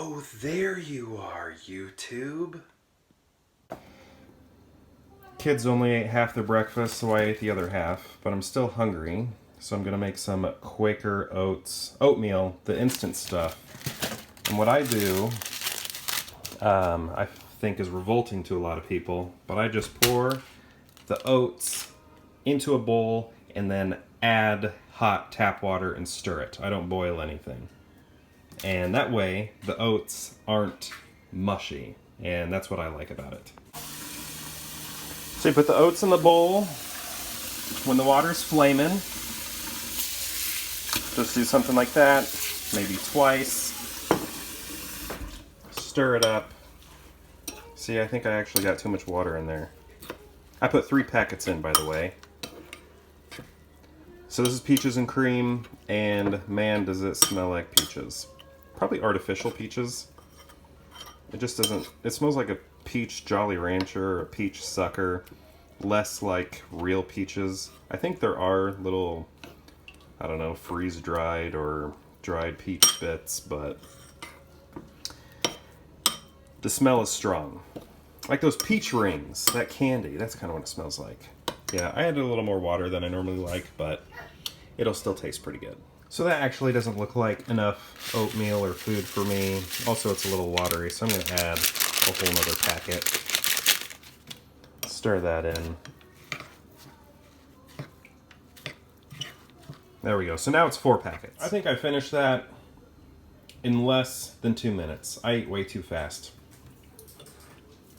Oh, there you are, YouTube. Kids only ate half their breakfast, so I ate the other half, but I'm still hungry, so I'm gonna make some Quaker Oats oatmeal, the instant stuff. And what I do, I think is revolting to a lot of people, but I just pour the oats into a bowl and then add hot tap water and stir it. I don't boil anything. And that way, the oats aren't mushy, and that's what I like about it. So you put the oats in the bowl. When the water's flaming, just do something like that, maybe twice. Stir it up. See, I think I actually got too much water in there. I put 3 packets in, by the way. So this is peaches and cream, and man, does it smell like peaches. Probably artificial peaches. It just doesn't, it smells like a peach Jolly Rancher, or a peach sucker, less like real peaches. I think there are little, I don't know, freeze-dried or dried peach bits, but the smell is strong. Like those peach rings, that candy, that's kind of what it smells like. Yeah, I added a little more water than I normally like, but it'll still taste pretty good. So that actually doesn't look like enough oatmeal or food for me. Also, it's a little watery, so I'm going to add a whole nother packet. Stir that in. There we go. So now it's 4 packets. I think I finished that in less than 2 minutes. I ate way too fast.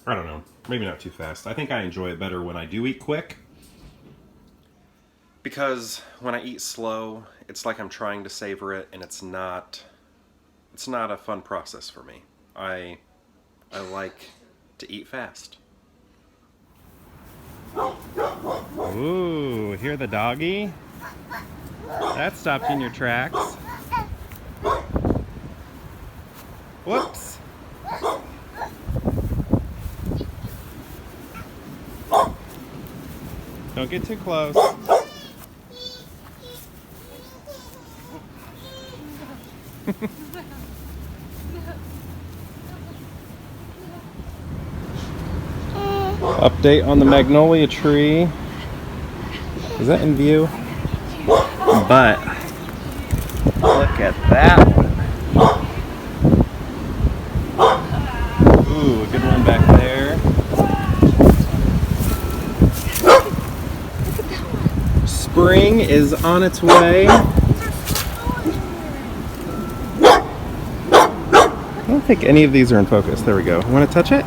I don't know. Maybe not too fast. I think I enjoy it better when I do eat quick. Because when I eat slow, it's like I'm trying to savor it, and it's not a fun process for me. I like to eat fast. Ooh, hear the doggy? That stopped in your tracks. Whoops. Don't get too close. Update on the magnolia tree. Is that in view? But look at that one. Ooh, a good one back there. Spring is on its way. I don't think any of these are in focus. There we go. Want to touch it?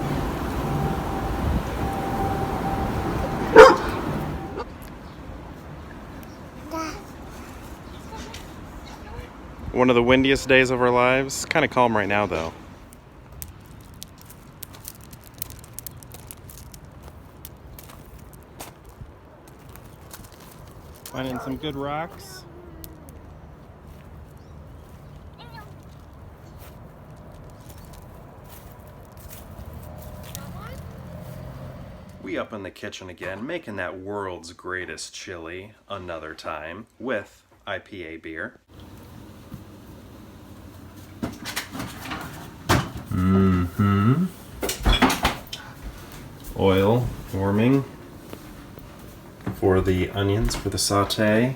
One of the windiest days of our lives. Kind of calm right now, though. Finding some good rocks. We up in the kitchen again, making that world's greatest chili another time with IPA beer. Oil warming for the onions for the sauté.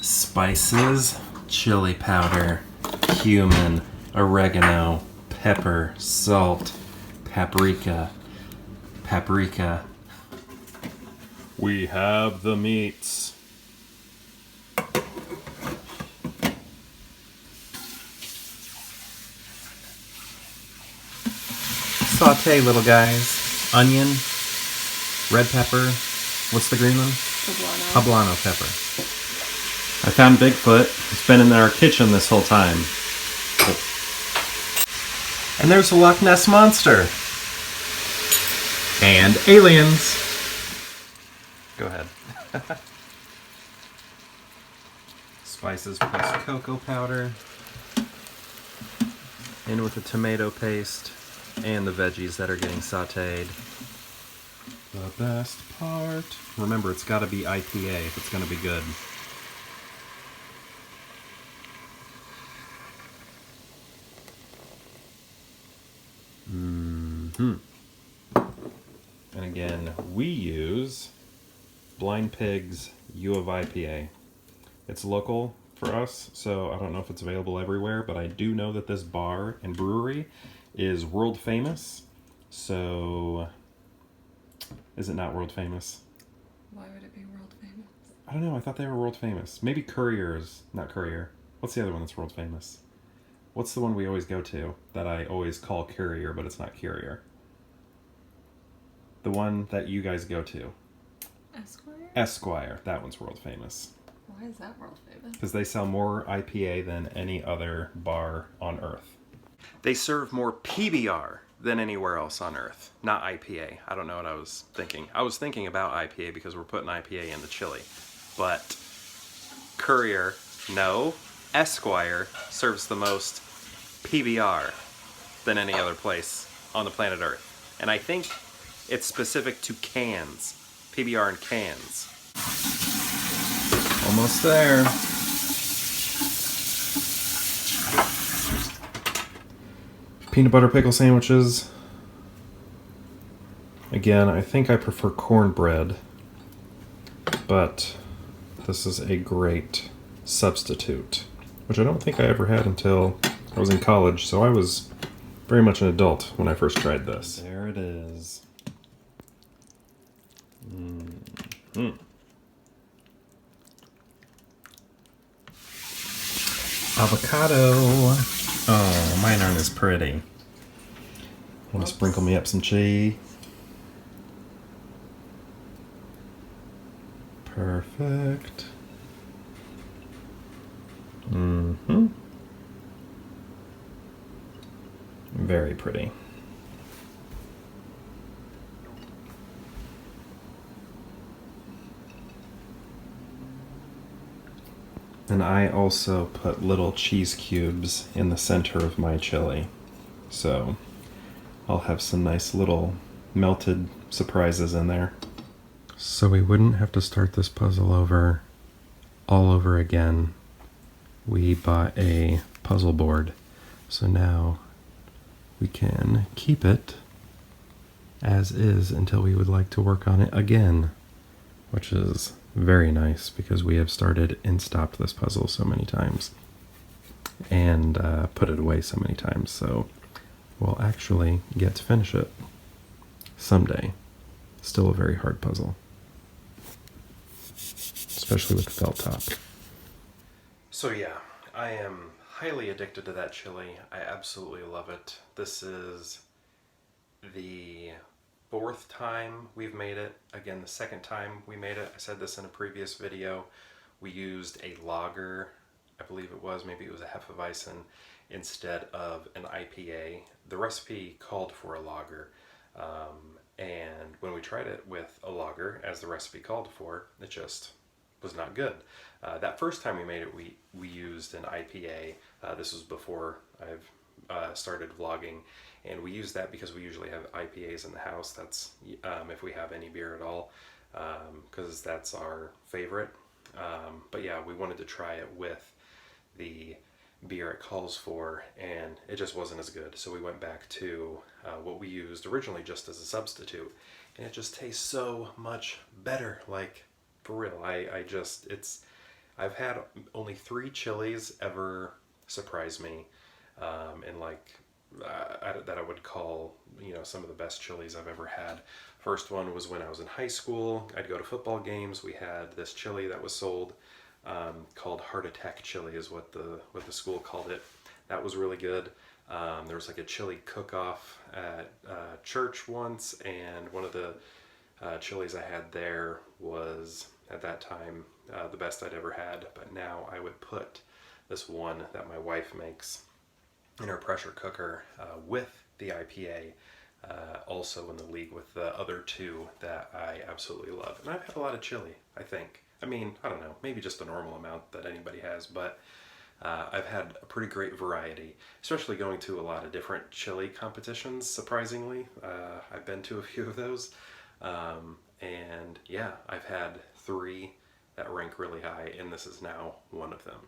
Spices, chili powder, cumin, oregano, pepper, salt, paprika. We have the meats. Sauté, little guys. Onion, red pepper. What's the green one? Poblano pepper. I found Bigfoot. He's been in our kitchen this whole time. And there's the Loch Ness Monster. And aliens. Go ahead. Spices plus cocoa powder. In with the tomato paste and the veggies that are getting sauteed. The best part. Remember, it's got to be IPA if it's going to be good. And again, we use Blind Pig's U of IPA. It's local for us, so I don't know if it's available everywhere, but I do know that this bar and brewery is world famous. So, is it not world famous? Why would it be world famous? I don't know, I thought they were world famous. Maybe Courier's, not Courier. What's the other one that's world famous? What's the one we always go to that I always call Courier, but it's not Courier? The one that you guys go to. Esquire? Esquire, that one's world famous. Why is that world famous? Because they sell more IPA than any other bar on earth. They serve more PBR than anywhere else on earth. Not IPA. I don't know what I was thinking. I was thinking about IPA because we're putting IPA in the chili. But Courier, no. Esquire serves the most PBR than any other place on the planet Earth. And I think it's specific to cans. PBR in cans. Almost there. Peanut butter pickle sandwiches. Again, I think I prefer cornbread, but this is a great substitute, which I don't think I ever had until I was in college, so I was very much an adult when I first tried this. There it is. Avocado. Oh, mine aren't as pretty. Want to sprinkle me up some cheese? Perfect. Very pretty. And I also put little cheese cubes in the center of my chili. So I'll have some nice little melted surprises in there. So we wouldn't have to start this puzzle all over again. We bought a puzzle board. So now we can keep it as is until we would like to work on it again, which is very nice because we have started and stopped this puzzle so many times and put it away so many times. So we'll actually get to finish it someday. Still a very hard puzzle, especially with the felt top. So yeah, I am highly addicted to that chili. I absolutely love it. This is the 4th time we've made it. Again, the 2nd time we made it. I said this in a previous video. We used a lager, I believe it was, maybe it was a Hefeweizen instead of an IPA. The recipe called for a lager, and when we tried it with a lager, as the recipe called for, it just was not good. That first time we made it, we used an IPA. This was before I've started vlogging, and we use that because we usually have IPAs in the house. That's if we have any beer at all, because that's our favorite. But yeah, we wanted to try it with the beer it calls for, and it just wasn't as good. So we went back to what we used originally just as a substitute, and it just tastes so much better. Like, for real, I've had only 3 chilies ever surprise me, and like that I would call, you know, some of the best chilies I've ever had. First one was when I was in high school. I'd go to football games. We had this chili that was sold called Heart Attack chili is what the school called it. That was really good. There was like a chili cook-off at church once, and one of the chilies I had there was, at that time, the best I'd ever had. But now I would put this one that my wife makes in her pressure cooker with the IPA, also in the league with the other 2 that I absolutely love. And I've had a lot of chili, I think. I mean, I don't know, maybe just the normal amount that anybody has, but I've had a pretty great variety, especially going to a lot of different chili competitions, surprisingly. I've been to a few of those, and yeah, I've had 3 that rank really high, and this is now one of them.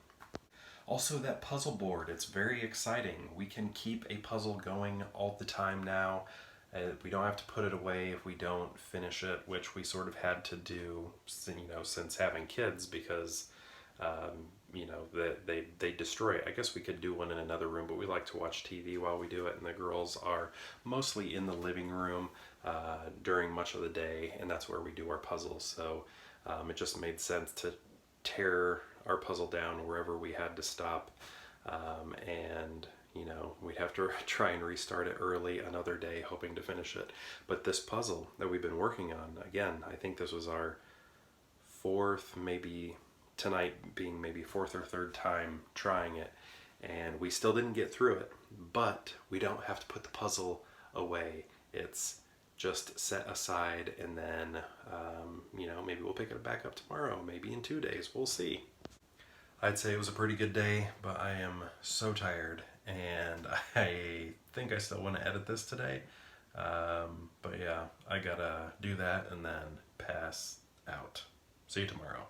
Also, that puzzle board, it's very exciting. We can keep a puzzle going all the time now. We don't have to put it away if we don't finish it, which we sort of had to do, since having kids, because they destroy it. I guess we could do one in another room, but we like to watch TV while we do it, and the girls are mostly in the living room during much of the day, and that's where we do our puzzles. So it just made sense to tear our puzzle down wherever we had to stop, and we'd have to try and restart it early another day, hoping to finish it. But this puzzle that we've been working on, again, I think this was our fourth, maybe tonight being maybe fourth or third time trying it, and we still didn't get through it. But we don't have to put the puzzle away. It's just set aside, and then maybe we'll pick it back up tomorrow, maybe in 2 days, we'll see. I'd say it was a pretty good day, but I am so tired, and I think I still want to edit this today. But yeah, I gotta do that and then pass out. See you tomorrow.